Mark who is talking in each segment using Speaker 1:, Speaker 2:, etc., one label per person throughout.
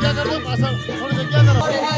Speaker 1: જગ્યા કરજો પાછળ થોડી જગ્યા કરો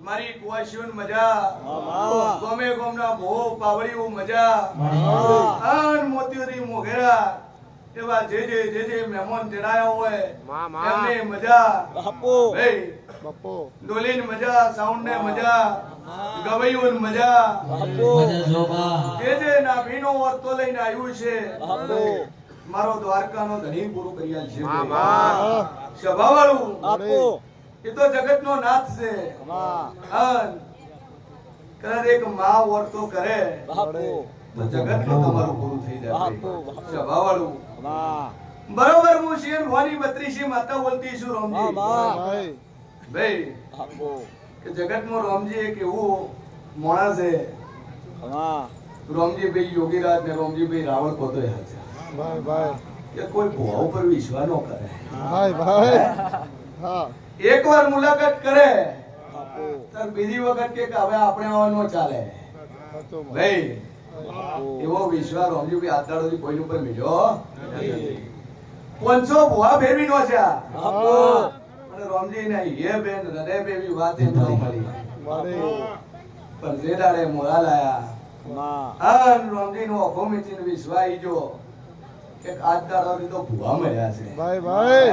Speaker 2: મારી કુવાશીઓન મજા ગોમે ગોમના ભો પાવડીઓ મજા અન મોતીઓની મોઘેરા એવા જે મહેમાન તેડાયા હોય એમને મજા બાપો ભાઈ બાપો ડોલીન મજા સાઉન્ડ ને મજા ગવૈયોન મજા બાપો જે નાભીનો વર્તો લઈને આવ્યું છે બાપો મારો દ્વારકાનો ધણી પૂરો કરી આલ છે સભાવાળું બાપો એ તો જગતનો નાથ છે કદાચ એક માં વર્તો કરે તો જગતનું તમારું પૂરું થઈ જાય સભાવાળું બરોબર હું શિયન ભવાની 32 માતા બોલતી છું રામજી ભાઈ કે જગતમાં રામજી એક એવું માણસ છે રામજી ભાઈ યોગીરાજ ને રામજી ભાઈ રાવણ પોતો ભાઈ ભાઈ કે કોઈ ભોવા ઉપર વિશ્વાસ ન કરે ભાઈ ભાઈ હા એકવાર મુલાકાત કરે તો બીજી વખત કે હવે આપણે આવવાનો ચાલે ભાઈ એવો વિશ્વાસ રોમજી ભાઈ આતાડોથી કોઈની ઉપર મળ્યો નથી. 500 ભુવા ફેરવી નો છે આ. અને રોમજી ને એ બેન હૃદય બેવી વાત એમ ન મળી. પણ જે દાડે મોરા લાયા અન રોમજી નો ઓખો મીચીને વિશ્વાસ ઈ જો એક આજ દાડોથી તો ભુવા મળ્યા છે.
Speaker 3: ભાઈ ભાઈ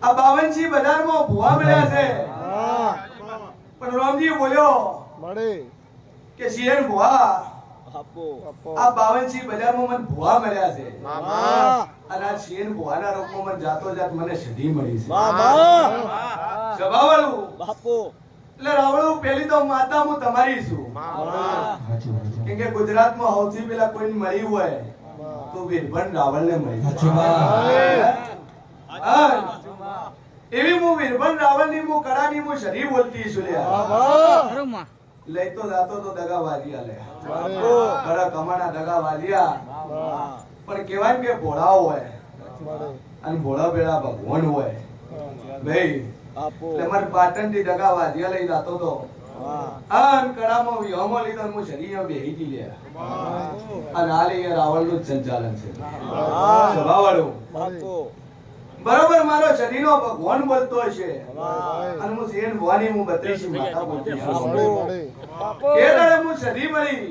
Speaker 2: આ 52 બજારમાં ભુવા મળ્યા છે. પણ રોમજી બોલ્યો
Speaker 3: મળે
Speaker 2: કે શિયર ભુવા
Speaker 3: આપો
Speaker 2: આ 52 બજારમાં મને ભુવા મળ્યા છે. અને આ શિયર ભુવાના રૂપમાં મને જાતો જાત મને સધી મળી છે. સભાવાળું
Speaker 3: બાપો
Speaker 2: એટલે રાવળું પેલી તો માતા હું તમારી છું. કેમ કે ગુજરાતમાં સૌથી પેલા કોઈ મળી હોય તો વીરભન રાવળને મળી. એવી હું વીરભન રાવળની હું કડાની હું શરી બોલતી છું લ્યા. લઈ તો જાતો તો દગા વાજિયા લે કડા કમાણા દગા વાજિયા. પણ કહેવાય ને કે ભોળા હોય અને ભોળા પેલા ભગવાન હોય ભાઈ. એટલે મારે પાટણ થી દગા વાજિયા લઈ જાતો તો અન કડામાં વિહોમાં લીધો હું શરીર બેહી ગઈ લ્યા. અને આ લઈ રાવણ નું સંચાલન છે. સભાવાળું બરોબર મારો શરીરનો ભગવાન બોલતો હશે અને હું શેર ભવાની હું 32 માતા બોલતી છું. એ દાડે હું શરીર મળી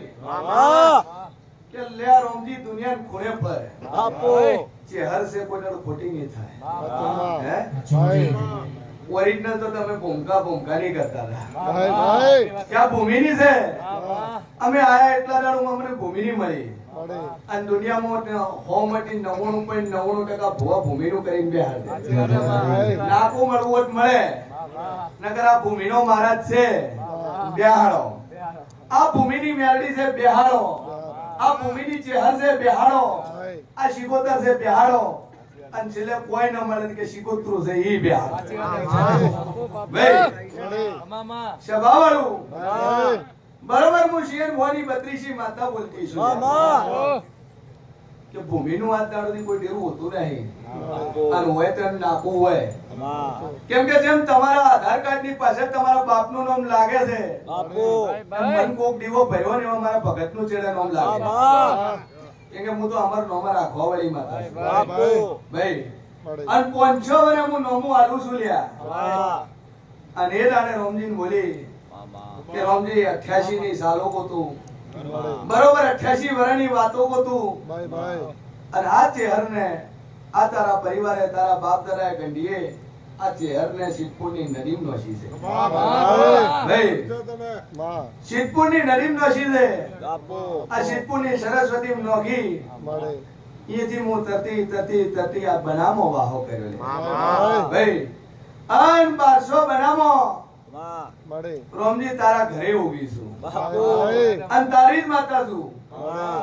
Speaker 2: કે લે રોમજી દુનિયા ખૂણે પર
Speaker 3: આપો
Speaker 2: ચહેર સે કોઈ દાડો ખોટી નહીં થાય. હે ઓરિજિનલ તો તમે ભૂમકા નહીં કરતા હતા.
Speaker 3: ભાઈ ભાઈ
Speaker 2: ક્યાં ભૂમિની છે. અમે આયા એટલા દાડો અમને ભૂમિની મળી.
Speaker 3: મળે
Speaker 2: અને દુનિયામાં 99.99% ભૂવા ભૂમિનું કરીને બેહાડ દે. નાકું મળવું જ મળે નકર આ ભૂમિનો મહારાજ છે બેહાડો. આ ભૂમિની મેરડી છે બેહાડો. આ ભૂમિની ચેહર છે બેહાડો. આ શિકોતર છે બેહાડો. અને છેલ્લે કોઈ ન મળે કે શિકોતરું છે ઈ બેહાડો. ભાઈ સભાવાળું બરોબર હું શિયર ભવાની 32 માતા બોલતી છું કે ભૂમિનું હાથ દાડોથી કોઈ ડેરું હોતું નહીં. અને હોય તો એમ નાખવું હોય. કેમ કે જેમ તમારા આધાર કાર્ડ ની પાછળ તમારા બાપનું નામ લાગે છે મન કોક દીવો ભર્યો ને એમાં મારા ભગતનું ચેડે નામ લાગે. કેમ કે હું તો અમારું નામ રાખવા વાળી માતા છું ભાઈ. અને 500 વર્ષ હું નામું આલું છું લ્યા. અને એ દાડે રોમજીને બોલી કે રોમજી 88 ની સાલો કો તું બરોબર 88 વર્ષની વાતો કો તું
Speaker 3: ભાઈ ભાઈ
Speaker 2: અને આ ચહેરને આ તારા પરિવારે તારા બાપ દાદાએ ગંડીએ આ ચહેરને સિદ્ધપુરની નદીમ નોશી છે. ભાઈ
Speaker 3: માં
Speaker 2: સિદ્ધપુરની નદીમ નોશી છે.
Speaker 3: આપો
Speaker 2: આ સિદ્ધપુરની સરસ્વતી નોખી
Speaker 3: મળે
Speaker 2: અહીંથી હું તરતી આ બનામો વાહો કર્યો
Speaker 3: ભાઈ
Speaker 2: ભાઈ. અન 1200 બનામો
Speaker 3: મળે
Speaker 2: રોમજી તારા ઘરે ઉભી છું
Speaker 3: ભાઈ
Speaker 2: અને તારી જ માતા છું.
Speaker 3: માં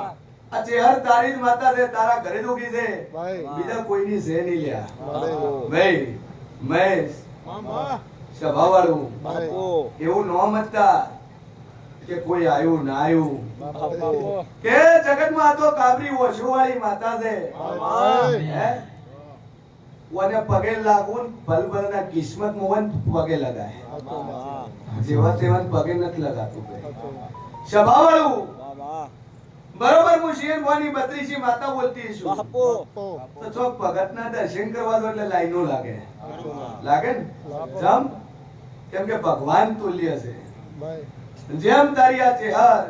Speaker 2: આ ચેહર તારી જ માતા છે તારા ઘરે જ ઉભી છે
Speaker 3: ભાઈ
Speaker 2: બીજા કોઈની છે નહીં લ્યા.
Speaker 3: મળે
Speaker 2: ભાઈ મહેશ સભાવાળું
Speaker 3: ભાઈ
Speaker 2: એવું ન મતતા કે કોઈ આવ્યું ના આવ્યું
Speaker 3: બાપો
Speaker 2: કે જગતમાં આ તો કાબરી ઓછુવાળી માતા છે.
Speaker 3: ભાઈ
Speaker 2: હે ઓને પગે લાગવું ભલભલના કિસ્મત મોહન પગે લગાય જેવા તેવા પગે નથી લગાતું. સભાવાળું બરોબર હું શિયર ભવાની 32 માતા બોલતી છું.
Speaker 3: આપો
Speaker 2: તો ચોક ભગતના દર્શન કરવા દો એટલે લાઈનો લાગે ને જમ. કેમ કે ભગવાન તુલ્ય છે.
Speaker 3: ભાઈ
Speaker 2: જેમ તારી આ ચેહર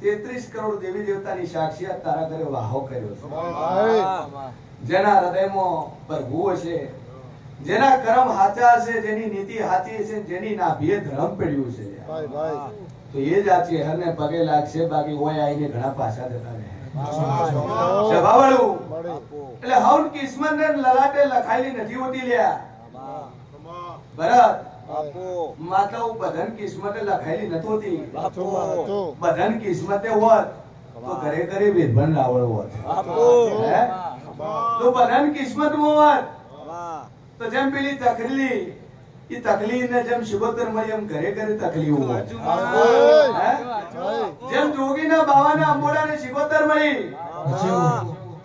Speaker 2: 33 કરોડ દેવી દેવતાની સાક્ષીયાત તારા ઘરે વાહો કર્યો છે.
Speaker 3: ભાઈ
Speaker 2: જેના હૃદયમાં પ્રભુ હશે, જેના કર્મ હાચા હશે, જેની નીતિ હાચી હશે, જેની નાભીએ ધર્મ પડ્યું છે
Speaker 3: ભાઈ ભાઈ
Speaker 2: તો એ જ આ ચેહરને પગે લાગશે. બાકી હોય આઈને ઘણા પાછા જતા રહે. સભાવાળું
Speaker 3: મળે
Speaker 2: એટલે હવન કિસ્મતને લલાટે લખાયેલી નથી હોતી લ્યા. ભરત
Speaker 3: આપો
Speaker 2: માતાઓ બધાન કિસ્મતે લખાયેલી નથી હોતી.
Speaker 3: આપો
Speaker 2: બધાન કિસ્મતે હોત તો ઘરે ઘરે વીરભન રાવળ હોત. હે તો બધાન કિસ્મતમાં હોત તો જેમ પેલી તકલી એ તકલી ને જેમ શિવોતર મળી એમ ઘરે ઘરે તકલી હોત. હે જેમ જોગીના બાવાના અંબોડાને શિવોતર મળી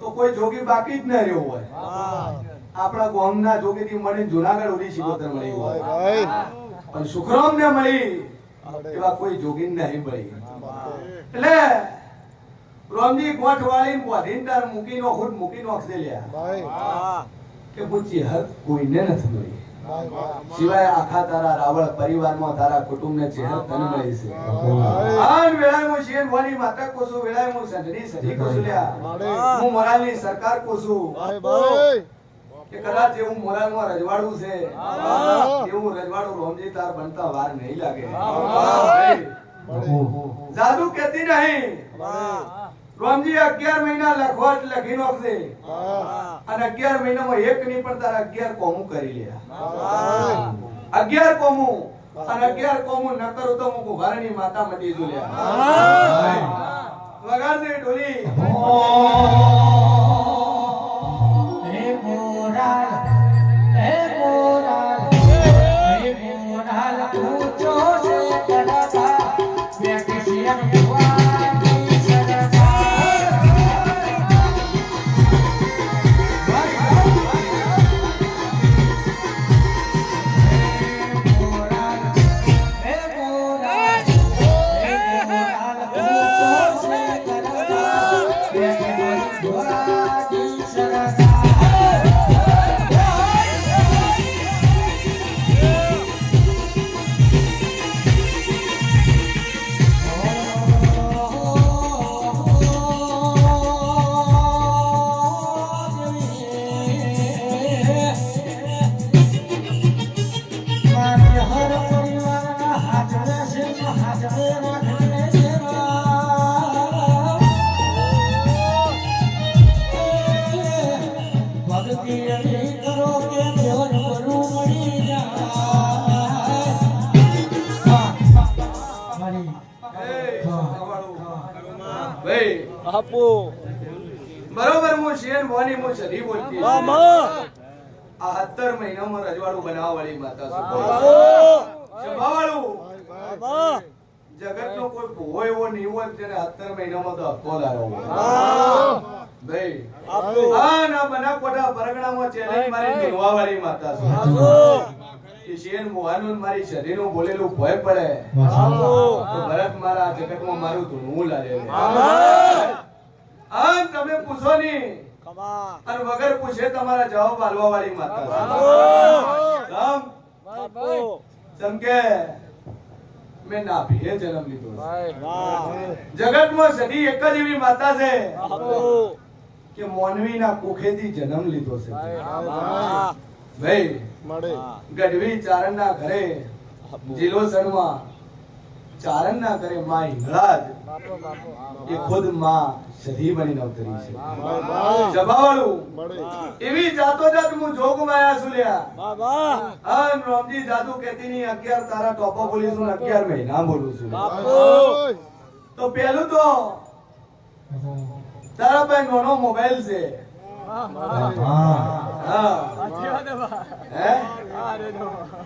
Speaker 2: તો કોઈ જોગી બાકી જ ન રહ્યો હોય. આપણા ગામના જોગીથી મળી જુનાગઢ ઉડી શિવોતર મળી હોય
Speaker 3: ભાઈ
Speaker 2: પણ સુખરામ ને મળી એવા કોઈ જોગી નહીં મળી. એટલે રોમજી ગોઠ વાળીને બોધીને તાર મૂકીનો ખુદ મૂકીનો અક્ષે લ્યા
Speaker 3: ભાઈ
Speaker 2: કે પૂછી હર કોઈને નથી મળી
Speaker 3: ભાઈ વાહ
Speaker 2: સિવાય આખા તારા રાવળ પરિવારમાં તારા કુટુંબને ચહેર તને મળી છે
Speaker 3: ભાઈ
Speaker 2: આન વેળામાં શેર વાની માતા કોસુ વેળામાં સંધની સધી કોસુ લ્યા હું મોરાલની સરકાર કોસુ
Speaker 3: ભાઈ
Speaker 2: કે કદાચ એવું મોરાલમાં રજવાડું છે એવું રજવાડું રોમજી તાર બનતા વાર નહીં લાગે જાદુ કહેતી નહીં રોમજી 11 મહિના લખવટ લખી નોખશે અને 11 મહિનામાં એક નહીં પણ તારા 11 કોમું કરી લ્યા 11 કોમું અને 11 કોમું ન કરું તો હું કુંભારની માતા મટી જુ લ્યા વગાડ દે ઢોલી
Speaker 4: હે મોરાલ હે મોરાલ હે મોરાલ ઊંચો છે કડકા વેકસિયન ભવાની સરકાર હે મોરાલ હે મોરાલ ઊંચો છે કડકા વેકસિયન ભવાની સરકાર
Speaker 2: ભાઈ
Speaker 3: આપો
Speaker 2: બરોબર હું શેર વાની હું સધી બોલતી
Speaker 3: મામા
Speaker 2: આ 17 મહિનામાં રજવાડું બનાવવા વાળી માતા છું
Speaker 3: આપો
Speaker 2: સભાવાળું
Speaker 3: મામા
Speaker 2: જગતનો કોઈ ભૂવો એવો નહીં હોય તેને 17 મહિનામાં તો હક્કો લાવ્યો હોય ભાઈ
Speaker 3: આપો
Speaker 2: આ ના બનાસકાંઠા પરગણામાં ચેલેન્જ મારી જીવવા વાળી માતા છું
Speaker 3: આપો
Speaker 2: કે શેર મોહાનું મારી શરીરનું બોલેલું ભય પડે
Speaker 3: આપો
Speaker 2: તો ભરત મારા જગતમાં મારું ધૂણવું લાગે
Speaker 3: મામા
Speaker 2: આમ તમે પૂછો ની
Speaker 3: કમા
Speaker 2: અને વગર પૂછે તમારા જવાબ આલવા વાળી માતા છે. રામ
Speaker 3: આપો
Speaker 2: ચમકે મેં નાભીએ જન્મ લીધો છે.
Speaker 3: વાહ
Speaker 2: જગતમાં સદી એક જ એવી માતા છે
Speaker 3: આપો
Speaker 2: કે મોનવીના કુખેથી જન્મ લીધો છે
Speaker 3: વાહ
Speaker 2: ભાઈ
Speaker 3: મળે
Speaker 2: ગઢવી ચારણના ઘરે જીલોસણમાં ચારણના ઘરે માં હિંગળાજ એ ખુદ માં સધી બનીને અવતરી છે જબાવાળું
Speaker 3: મળે
Speaker 2: એવી જાતો જાત હું જોગમાં આયા છું લ્યા
Speaker 3: બાબા
Speaker 2: આન રોમજી જાદુ કહેતી ની 11 તારા ટોપો બોલી છું ને 11 મહિના બોલું છું
Speaker 3: આપો
Speaker 2: તો પહેલું તો તારા પાસે નાનો મોબાઈલ છે હા હે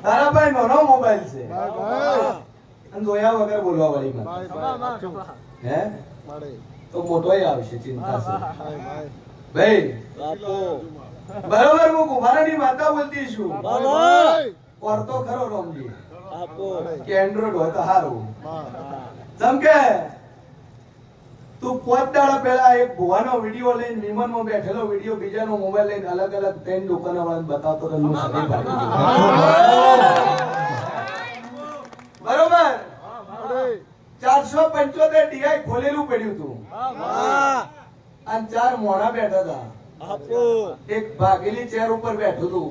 Speaker 2: તારા પાસે નાનો મોબાઈલ છે અને જોયા વગર બોલવા વાળી માં હે
Speaker 3: મળે
Speaker 2: તો મોટોય આવશે ચિંતા છે
Speaker 3: ભાઈ
Speaker 2: ભાઈ
Speaker 3: આપો
Speaker 2: બરોબર હું કુંભારાની માતા બોલતી છું
Speaker 3: બાબા
Speaker 2: કરતો ખરો રોમજી
Speaker 3: આપો
Speaker 2: કે એન્ડ્રોઈડ હોય તો સારું ચમકે તું 5 દાડા પહેલા એક ભુવાનો વિડિયો લઈને વિમાનમાં બેઠેલો વિડિયો બીજાનો મોબાઈલ લઈને અલગ અલગ ટ્રેન દુકાનવાળાને બતાવતો તો હું સદી ભાગી ગયો. બરોબર 475 ડીઆઈ ખોલેલું પડ્યું તું
Speaker 3: વાહ
Speaker 2: અને 4 મોણા બેઠા હતા
Speaker 3: આપો
Speaker 2: એક ભાગેલી ચેર ઉપર બેઠું તું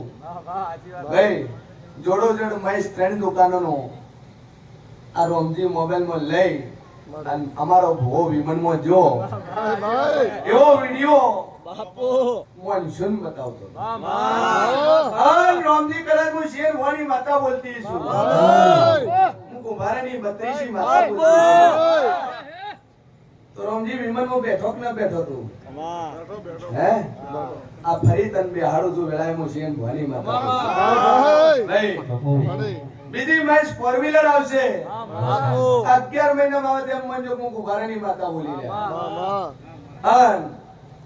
Speaker 2: ભાઈ જોડો જોડ મહેશ ટ્રેન દુકાનોનો આ રોમજી મોબાઈલમાં લઈ અને અમારો ભો વિમાનમાં જો એવો વિડિયો
Speaker 3: બાપો
Speaker 2: મોનસૂન બતાવતો
Speaker 3: વાહ
Speaker 2: આ રોમજી કદાચ હું શેર વાની માતા બોલતી છું હું કુંભારાની 32 માતા બોલતી છું. તો રોમજી વિમાનમાં બેઠો કે ના બેઠો તું
Speaker 3: વાહ
Speaker 2: હે આ ફરી તન બેહાડું છું વેળાએ હું શેર વાની માતા ભાઈ બીજી મેચ 4-વ્હીલર આવશે
Speaker 3: આપો
Speaker 2: 11 મહિનામાં આવે તેમ મંજો હું કુંભારાની માતા બોલી લે અન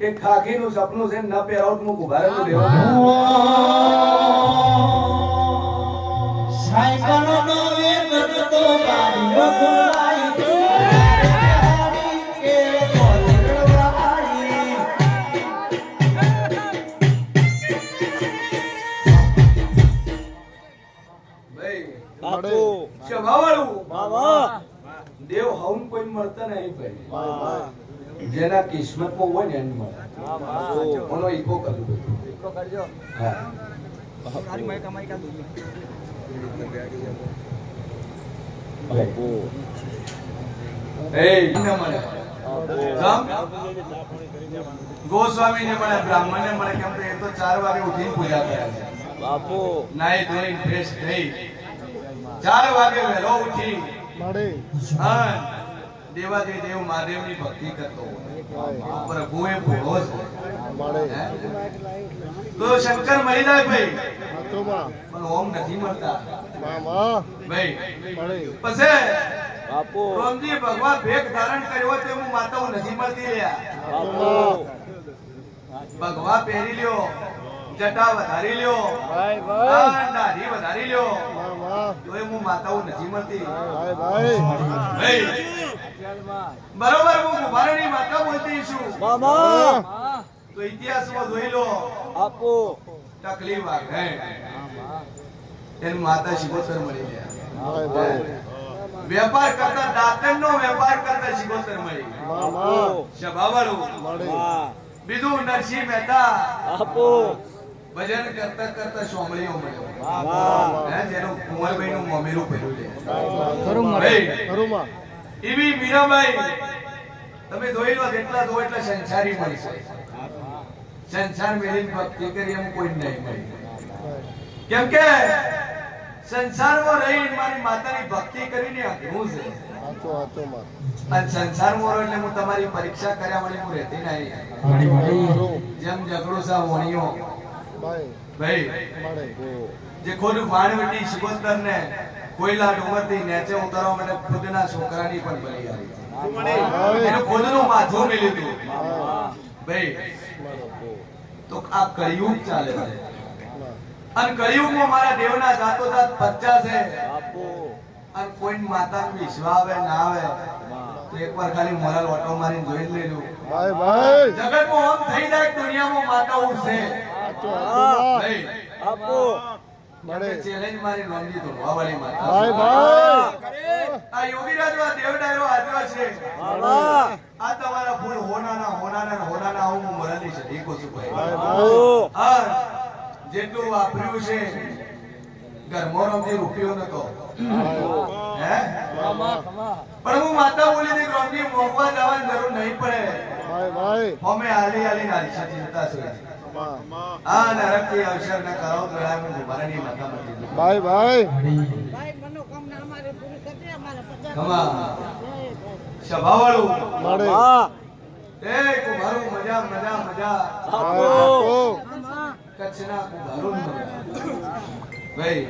Speaker 2: એક ખાખીનું સપનું છે ન પહેરાવ હું કુંભારાનું લેવાનું
Speaker 4: સાયકલ નો વેગ તો ગાડીઓ ખુલાઈ કે
Speaker 3: બાપુ
Speaker 2: સ્વભાવવાળું
Speaker 3: વાહ
Speaker 2: દેવ હવન કોઈ મળતા નહીં ભાઈ
Speaker 3: વાહ
Speaker 2: જેના કિસ્મતમાં હોય ને એને મળે ઓનો ઈકો કરવું હા
Speaker 3: બાપુ
Speaker 2: એ ને મળે ગોસ્વામી ને મળે બ્રાહ્મણ ને મળે કેમ કે એ તો 4 વાગે ઉઠીને પૂજા કરે છે
Speaker 3: બાપુ
Speaker 2: નાઈ ધોઈ ફ્રેશ થઈ 4 વાગે વહેલો ઉઠી હા દેવાદી દેવ મહાદેવની ભક્તિ કરતો હોય પ્રભુ એ ભોળો છે તો શંકર મળી જાય ભાઈ પણ ઓમ નથી મળતા ભાઈ પછી
Speaker 3: બાપુ
Speaker 2: રોમજી ભગવાન ભેખ ધારણ કર્યો હોય તે હું માતાઓ નથી મળતી લ્યા
Speaker 3: બાપુ
Speaker 2: ભગવા પહેરી લ્યો જટા વધારી લ્યો દાઢી વધારી લ્યો તોય હું માતાઓ નથી મળતી ભાઈ બરોબર હું કુંભારની માતા બોલતી છું
Speaker 3: મામા
Speaker 2: તો ઇતિહાસમાં જોઈ લો
Speaker 3: બાપુ
Speaker 2: તકલીફ આવે એની માતા શિકોતર મળી ગયા વેપાર કરતા દાંતણનો વેપાર કરતા શિકોતર મળી સ્વભાવવાળું
Speaker 3: વાહ
Speaker 2: બીજું નરસિંહ મહેતા
Speaker 3: બાપુ
Speaker 2: ભજન કરતા કરતા સોમળીઓ મળ્યો
Speaker 3: વાહ
Speaker 2: હે જેનું કુંવરભાઈ નું મમેરું પહેર્યું છે
Speaker 3: ખરું
Speaker 2: એવી મીરાબાઈ તમે જોઈ લો જેટલા જો એટલા સંસારી મળશે સંસાર મેળીને ભક્તિ કરી એમ કોઈ નહીં મળી કેમ કે સંસારમાં રહી મારી માતાની ભક્તિ કરીને અઘરું છે અને સંસારમાં રહો એટલે હું તમારી પરીક્ષા કર્યા વળી હું રહેતી નહીં જેમ ઝઘડો સા વણીઓ ભાઈ જે ખુદ વાણવટી સિકોતર ને કોયલા ડુંગરથી નીચે ઉતારવા માટે ખુદના છોકરાની પણ બલી આવી એને ખુદનું માથું મેલી દીધું ભાઈ તો આ કળિયુગ ચાલે છે અને કળિયુગમાં મારા દેવના જાતો જાત 50 છે
Speaker 3: બાપુ
Speaker 2: અને કોઈ માતાનો વિશ્વાસ આવે ના આવે તો એકવાર ખાલી મોરલ ઓટો મારીને જોઈ લેજો જગતમાં આમ થઈ જાય કે દુનિયામાં માતાઓ છે ભાઈ
Speaker 3: બાપુ
Speaker 2: ચેલેન્જ મારી નોંધી તો વાવાળી માતા
Speaker 3: વાહ
Speaker 2: આ યોગીરાજ આ દેવ ડાયરો આપ્યો છે
Speaker 3: વાહ
Speaker 2: આ તમારા ફૂલ હોનાના હું મોરલની સદી કો છું ભાઈ
Speaker 3: બાપુ
Speaker 2: હા જેટલું વાપર્યું છે ઘરમાં રમતી રૂપિયો નતો હે પણ હું માતા બોલી હતી રમતી મોકવા જવાની જરૂર નહીં પડે અમે હાલી નારી ચિંતા છે આ નરકથી અવસર ન કરો તો હું ભરાની માતા મળી ખમા સ્વભાવવાળું
Speaker 3: વાહ
Speaker 2: એ કુંભારું મજા
Speaker 3: બાપુ
Speaker 2: કચ્છના કુંભારું મજા ભાઈ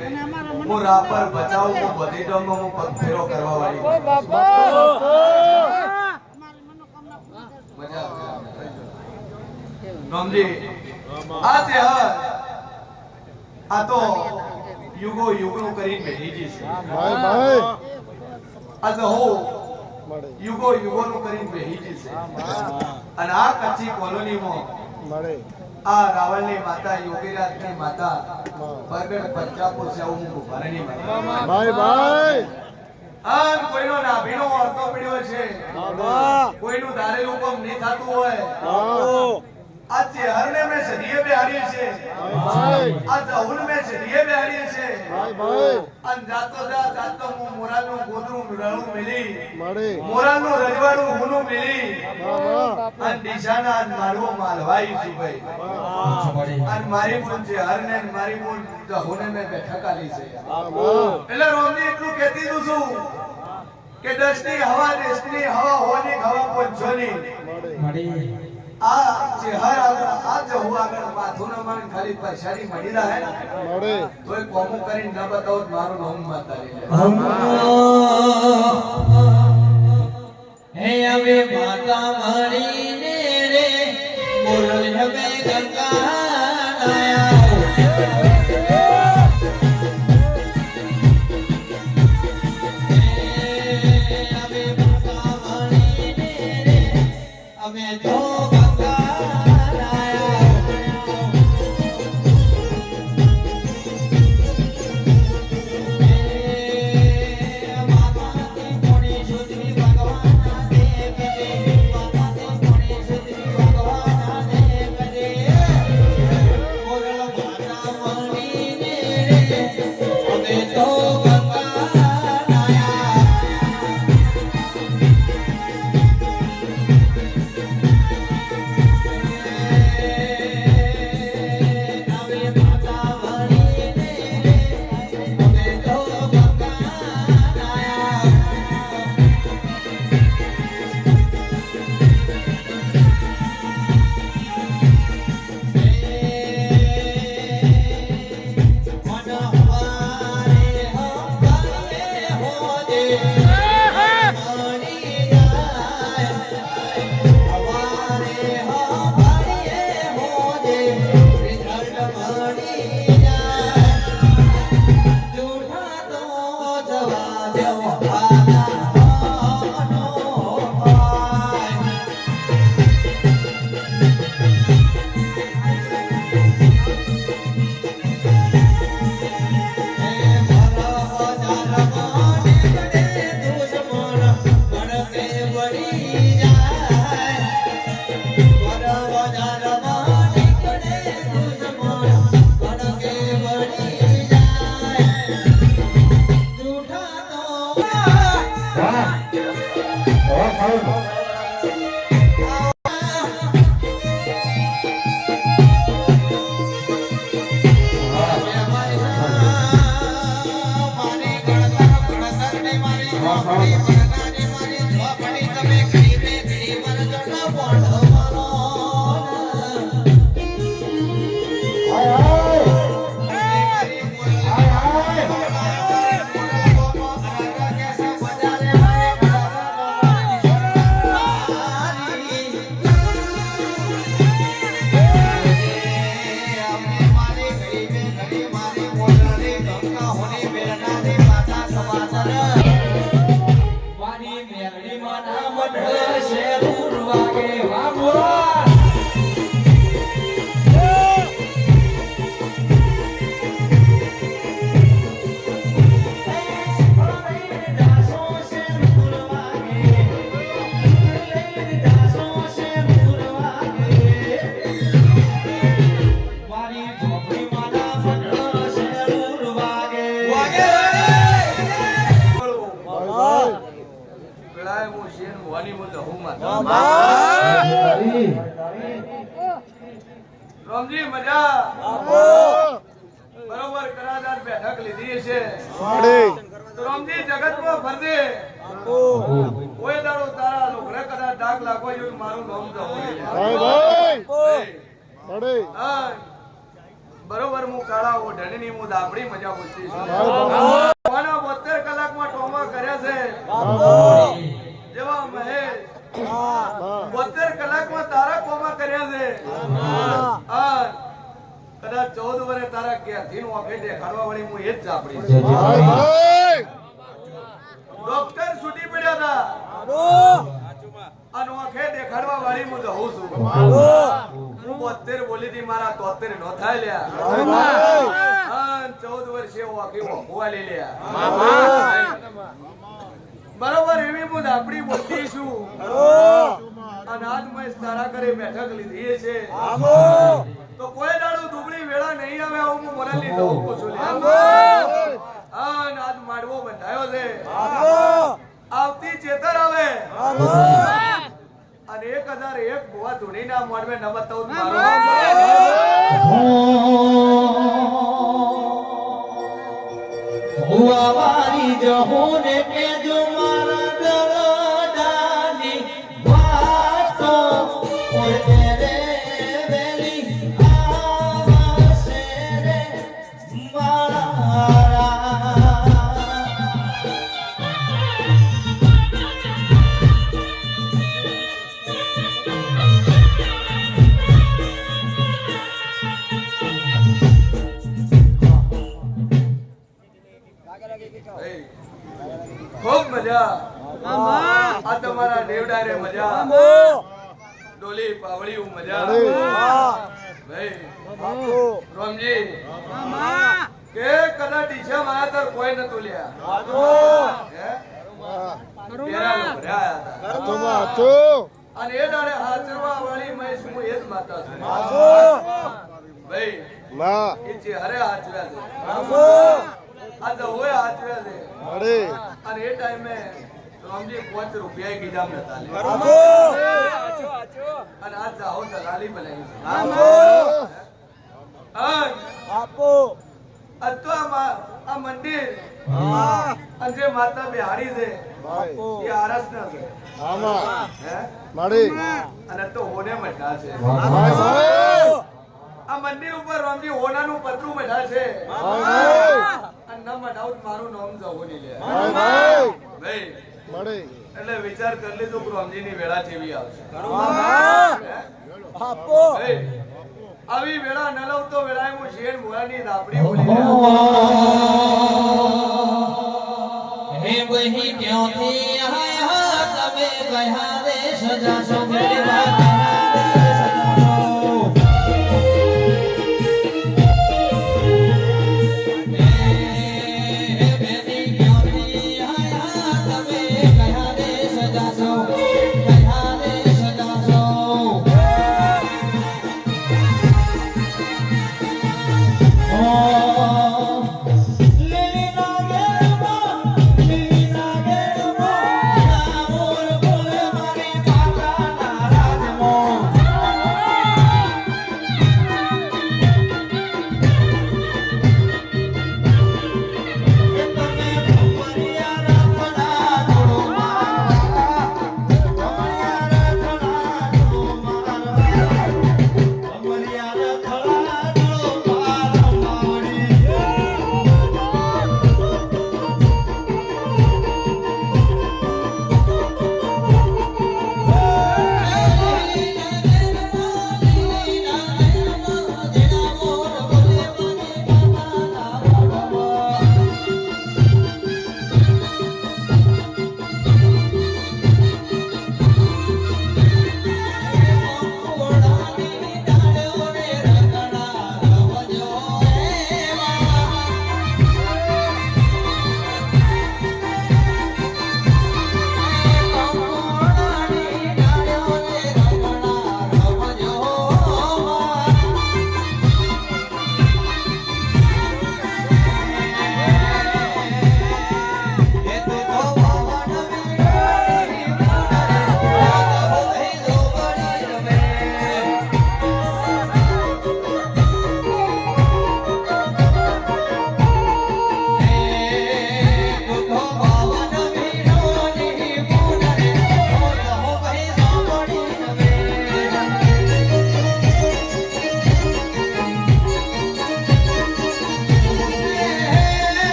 Speaker 2: હું રાપર બચાવ હું બધી ડોમમાં હું પગ ફેરો કરવા વાળી મજા નોંધી આ તહેવાર આ તો યુગો યુગનું કરીને બેહી જશે આ તો હો યુગો યુગોનું કરીને બેહી જશે અને આ કચ્છી કોલોનીમાં આ રાવણની માતા યોગીરાજની માતા બરગડ પંજાબપુર છે હું ભરણી માતા આ કોઈનો નાભીનો અર્થો પડ્યો છે કોઈનું ધારેલું કામ નહીં થતું હોય આ ચેહરને મેં સદીએ બેહારી છે આ જહુન મેં સદીએ બેહારી છે અને જાતો હું મોરાલનું ગોદરું રણું મિલી મોરાલનું રજવાડું હુનું મિલી અને દિશાના મારવો માલવાઈ છું ભાઈ અને મારી બોન ચેહરને મારી બોન જહુને મેં બેઠક આલી છે એટલે રોમજી એટલું કહેતી છું કે દેશની હવા હોની હવા પહોંચોની આ ચેહર આ જહુ આગળ માથું ન મારી ખાલી પૈસાની મળી રહે તોય કોમું કરીને ન બતાવો મારું નામ માતા
Speaker 4: હે હવે માતા મળીને રે બોલ હવે ગંગા
Speaker 2: પેલાએ હું શેર મોવાની મું દહું માં રામજી મજા બરોબર કરાદાર બેઠક લીધી છે તો રામજી જગતમાં ફરદે કોઈ દાડો તારા લોકરે કદાચ ડાક લાગવા જેવું મારું નામ દહું બરોબર હું કાળા ઓઢણીની હું દાબડી મજા પૂછતી છું 72 કલાકમાં ટોમા કર્યા છે જેવા મહેશ 72 કલાકમાં તારા કોમા કર્યા છે કદાચ 14 વર્ષે તારા ક્યાંથી નું ઓફે દેખાડવા વાળી હું એ જ ચાપડી છે ડોક્ટર છૂટી પડ્યા હતા અને ઓફે દેખાડવા વાળી હું દઉં છું હું 72 બોલી હતી મારા 73 નો થાય લ્યા 14 વર્ષે ઓકે ઓફવા લઈ લ્યા બરોબર એવી હું આપણી બોલતી છું અને આજ મેં તારા ઘરે બેઠક લીધી છે તો કોઈ દાડું દુબળી વેળા નહીં આવે હું મોરાલી દઉં છું અને આજ માડવો બંધાયો છે આવતી ચેતર આવે અને 1001 ભુવા ધૂણીના મોડવે ન બતાવું મારો
Speaker 4: ભુવા વારી જહોને કેજો મારા દરડાની વાતો ઓય તેરે વેલી આવશે રે મારા
Speaker 2: ખૂબ મજા આ તમારા દેવડા રે મજા ડોલી પાવળી મજા ભાઈ રામજી કે કદા ડીશા માં તર કોઈ નતું લ્યા અને એ દાડે હાચરવા વાળી મહેશ હું એ જ માતા છું ભાઈ એ ચહેરે હાચવ્યા છે આ તો હોય હાચવ્યા છે અને એ ટાઈમે રામજી 5 રૂપિયા ગીજામ નતા લે અને આ જાઓ દલાલી બનાવી આપો અતો આ મંદિર અને જે માતા બિહારી છે એ આરસ ના છે અને તો હોને મઠા છે આ મંદિર ઉપર રામજી હોનાનું પતરું મઠા છે અને ન મઠાઉટ મારું નામ જહોની લે ભાઈ એટલે વિચાર કરી લીધું કે રામજી ની વેળા કેવી આવશે આવી વેળા ન લઉં તો વેળાએ હું શેર મોરાની દાબડી બોલી
Speaker 4: હે વહી ક્યાંથી આયા તમે ગયા રે સજા સંભળવા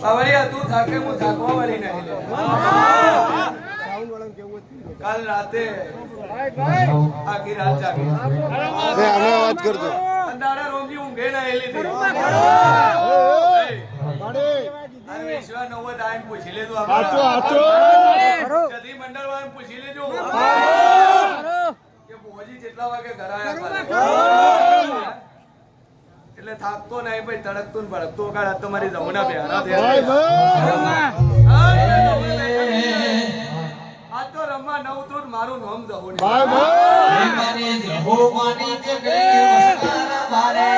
Speaker 2: બાવળિયા તું થાકે હું થાકવા વાળી નહીં કાલ રાતે આખી રાત જાગી
Speaker 1: અમે વાત કરજો
Speaker 2: દાડા રોમજી ઊંઘે ના એલી હતી અને વિશ્વા નવો ટાઈમ પૂછી લેજો જદી મંડળ વાળાને પૂછી લેજો કે ભોજી કેટલા વાગે ઘર આયા એટલે થાકતો નહીં ભાઈ તડકતો ને ભડકતો કાળ તમારી જમણા પ્યારા આ તો રમવા નવ તો મારું નામ જવું
Speaker 4: મારે જહો માની જગ્યાએ મસ્કારા મારે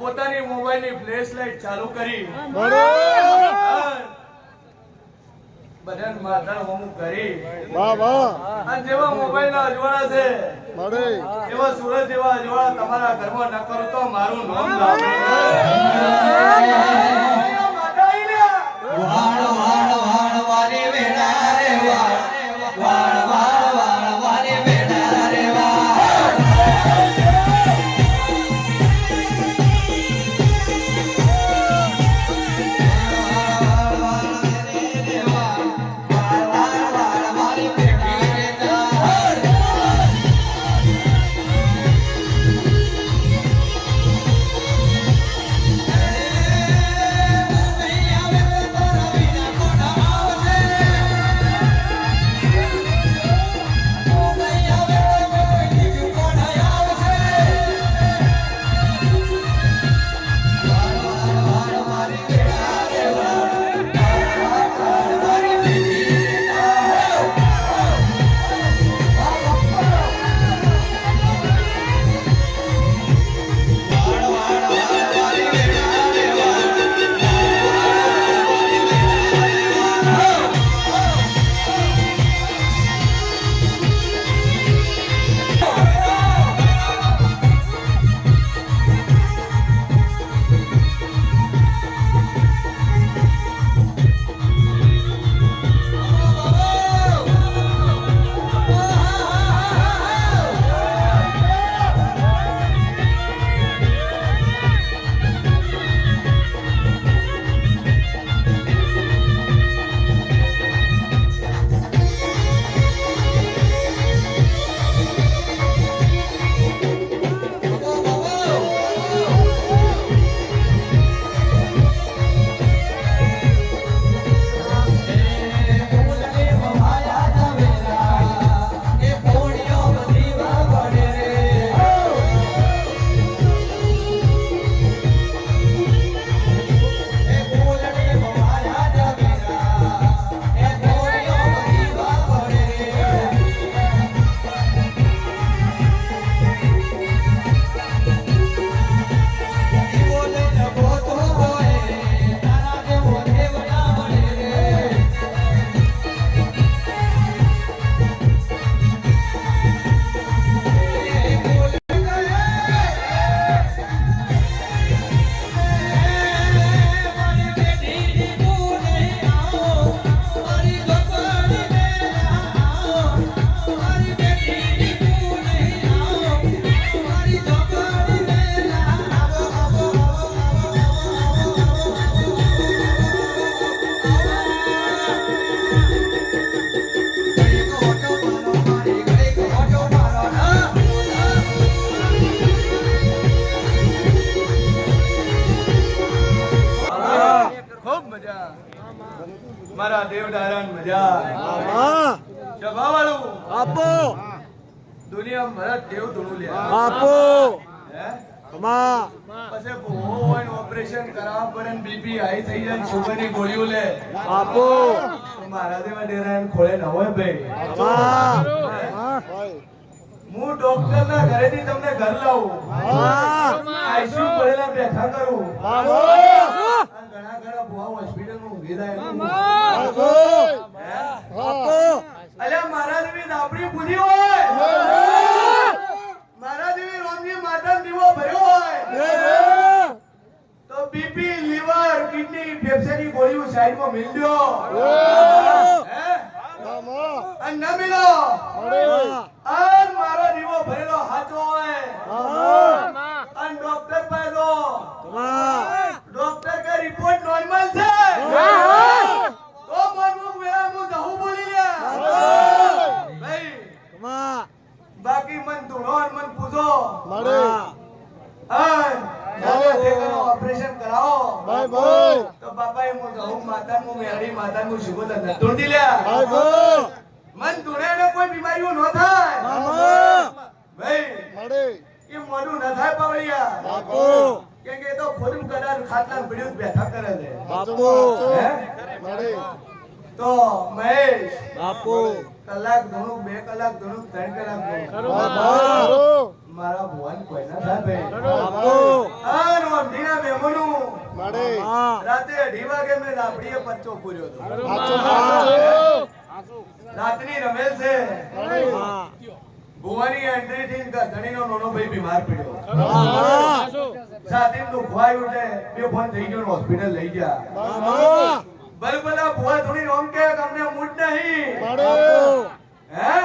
Speaker 2: પોતાની મોબાઈલ ની ફ્લેશ લાઈટ ચાલુ કરી બધાને માથાનું હોમું કરી અને જેવા મોબાઈલ ના અજવાળા છે એવા સુરત જેવા અજવાળા તમારા ઘરમાં ન કરો તો મારું નામ
Speaker 4: વાળ વાળ વાળ વારે વેડા રે વાળ વાળ વાળ વાળ વારે વેડા રે વાળ Hey
Speaker 2: દેવ ડાયરાન મજા
Speaker 3: હા
Speaker 2: સભાવાળું
Speaker 3: આપો
Speaker 2: દુનિયા ભરત દેવ ધૂળું લે
Speaker 3: આપો
Speaker 2: હે
Speaker 3: માં
Speaker 2: પછી ભૂવો હોય ને ઓપરેશન કરાવવા પડે ને બીપી હાઈ થઈ જાય ને શુગરની ગોળીઓ લે
Speaker 3: આપો
Speaker 2: તો મારા જેવા ડેરાને ખોળે ન હોય ભાઈ
Speaker 3: માં
Speaker 2: હું ડોક્ટર ના ઘરેથી તમને ઘર લાવું
Speaker 3: માં
Speaker 2: આઈસીયુ પડેલા બેઠા કરું
Speaker 3: આપો
Speaker 2: ઘણા ઘણા ભૂવા હોસ્પિટલમાં ઊંઘી જાય
Speaker 3: આપો
Speaker 2: અલ્યા મારા જેવી દાબડી પૂરી હોય મારા જેવી રોમજી માતા દીવો ભર્યો હોય તો બીપી લીવર કિડની ફેફસાની ગોળીઓ સાઈડમાં મિલ દો હે અને ન મિલો અને મારો દીવો ભરેલો હાચો હોય અને ડોક્ટર પાસે દો ડોક્ટર કે રિપોર્ટ નોર્મલ છે તો મારું વેરા હું જહું બોલી લ્યા ભાઈ બાકી મન ધૂણો અને મન પૂછો ઓપરેશન કરાવો તો બાપા હું જહું માતા હું મેળી માતા હું શિવો તને ધૂણતી લ્યા મન ધૂણે ને કોઈ બીમારીઓ ન થાય ભાઈ એ મોઢું ન થાય પાવડિયા કેમ કે એ તો ખોદું કદાચ ખાટલા પીડ્યું બેઠા કરે છે હે? તો મહેશ કલાક ધોણું 2 કલાક ધોણું 3 કલાક ધોણું મારા ભગવાન કોઈ ના થાય ભાઈ આ રોમડીના મહેમાનો રાતે 2:30 વાગે મેં રાબડીએ પચ્ચો પૂર્યો હતો રાતની રમેલ છે ભુવાની એન્ટ્રી થી ગધણીનો નાનો ભાઈ બીમાર પડ્યો છાતીમાં દુખવાય ઉઠે બે ફોન થઈ ગયો હોસ્પિટલ લઈ ગયા બલબલા ભુવા થોડી રોમ કે અમને મૂડ નહીં હે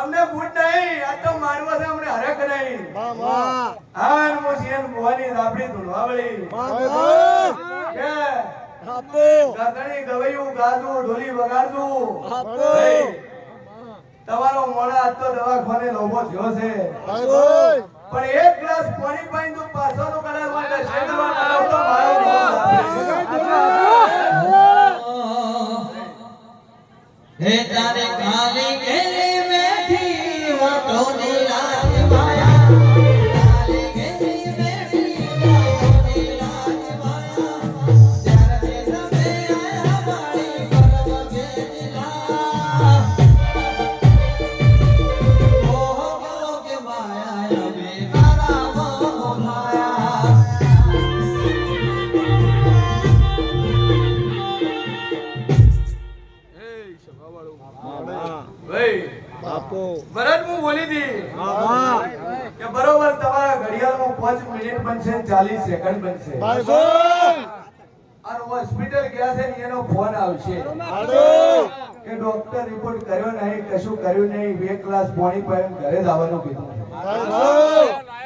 Speaker 2: અમને મૂડ નહીં આ તો મારવા છે અમને હરખ નહીં હા હું સીએન ભુવાની રાબડી ધૂળવાવળી કે ગધણી ગવૈયું ગાજુ ઢોલી વગાડજું તમારો મોડા આજ તો દવાખાને લોભો થયો છે પણ એક ગ્લાસ પાણી પાઈ તો પાછો તો કદાચ માટે શેરવા કરાવ તો મારો
Speaker 4: હે તારે કાલી ગેલી બેઠી વાટોની લાજ માયા કાલી ગેલી બેઠી વાટોની લાજ માયા ત્યારે તમે આયા મારી પરમ ગેલા ઓહો કે માયા મે મારા મોહ માયા
Speaker 2: ભરત હું બોલી દી કે બરોબર તમારા ઘડિયાળમાં 5 મિનિટ બનશે 40 સેકન્ડ બનશે અને હોસ્પિટલ ગયા છે ને એનો ફોન આવશે કે ડોક્ટર રિપોર્ટ કર્યો નહીં કશું કર્યું નહીં 2 ગ્લાસ પાણી પીને ઘરે જવાનું કીધું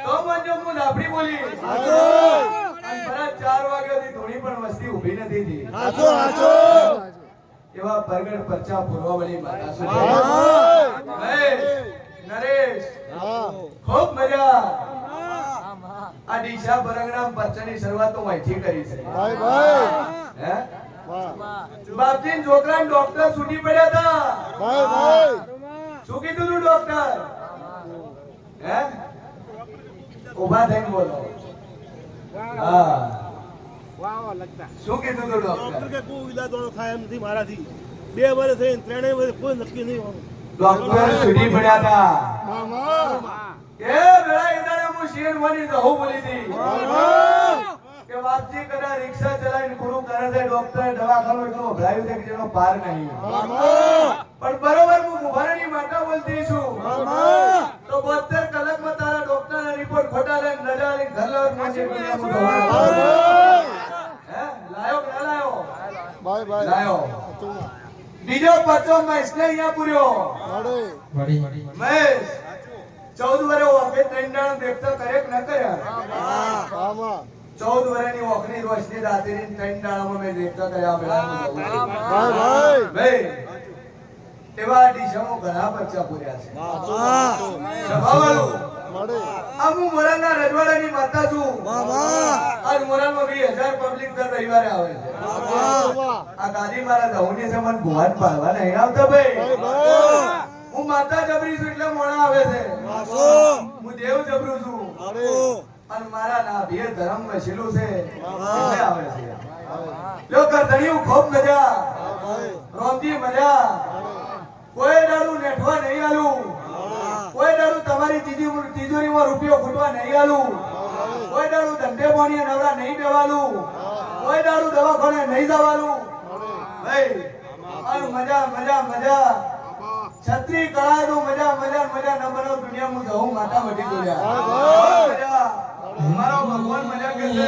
Speaker 2: તો મને હું આપડી બોલી અને ભરત 4 વાગ્યાથી થોડી પણ વસ્તી ઊભી નથી થઈ એવા પરગડ પરચા પૂર્વાવળી માતા નરેશ ખૂબ મજા આ ડીશા બરંગરામ પરચાની શરૂઆત તો અહીંથી કરી છે હે બાપજી છોકરાને ડોક્ટર છૂટી પડ્યા હતા શું કીધું તું ડોક્ટર હે ઉભા થઈને બોલો હા શું કીધું તું ડોક્ટર
Speaker 5: કોઈ ઈલાજ થાય એમ નથી મારાથી 2 વર્ષ થઈ 3 વર્ષ કોઈ નક્કી નહીં
Speaker 2: ડોક્ટર છૂટી પડ્યા હતા કે બેડા ઈદાને હું શેર વાની જહું બોલી હતી કે વાપજી કદા રિક્ષા ચલાવીને પૂરું કરે છે ડોક્ટર દવાખાનું એટલું અભરાયું છે કે જેનો પાર નહીં પણ બરોબર હું મુભારાની માતા બોલતી છું તો 72 કલાકમાં તારા ડોક્ટરના રિપોર્ટ ખોટા લઈને નજા લઈને ઘર લાવ માંગે હે લાયો કે ના લાયો લાયો બીજો પાછો મહેશને અહીંયા પૂર્યો મહેશ 14 વર્ષ ઓકે 3 દાણા દેખતા કરે કે ન કર્યા 14 વર્ષની ઓખની રોશની રાત્રિની 3 દાણામાં મેં દેખતા કર્યા ભાઈ એવા ડીશામાં ઘણા બચ્ચા પૂર્યા છે સભાવાળું આ હું મોરાલના રજવાડાની માતા છું.
Speaker 3: વાહ વાહ
Speaker 2: આજ મોરાલમાં 20,000 પબ્લિક દર રવિવારે આવે છે. આ ગાદી મારા ધવની છે, મને ભુવાન પાડવા નહીં આવતા ભાઈ. હું માતા જબરી છું એટલે મોણા આવે છે. હું દેવ જબરું છું અને મારા નાભીએ ધર્મ વસેલું છે એટલે આવે છે. લો કરધણીયું ખૂબ મજા, રોમતી મજા. કોઈ દાડું નેઠવા નહીં આલું, કોઈ દાડું તમારી તિજોરીમાં રૂપિયો ખૂટવા નહીં આલું, કોઈ દાડું ધંધે પાણીએ નવરા નહીં બેવાલું, કોઈ દાડું દવાખાને નહીં જવાનું ભાઈ. અને મજા મજા મજા છત્રી કળા તો મજા મજા મજા ન બનો દુનિયા હું જઉં માતા વટી દોર્યા. મારો ભગવાન મજા કે છે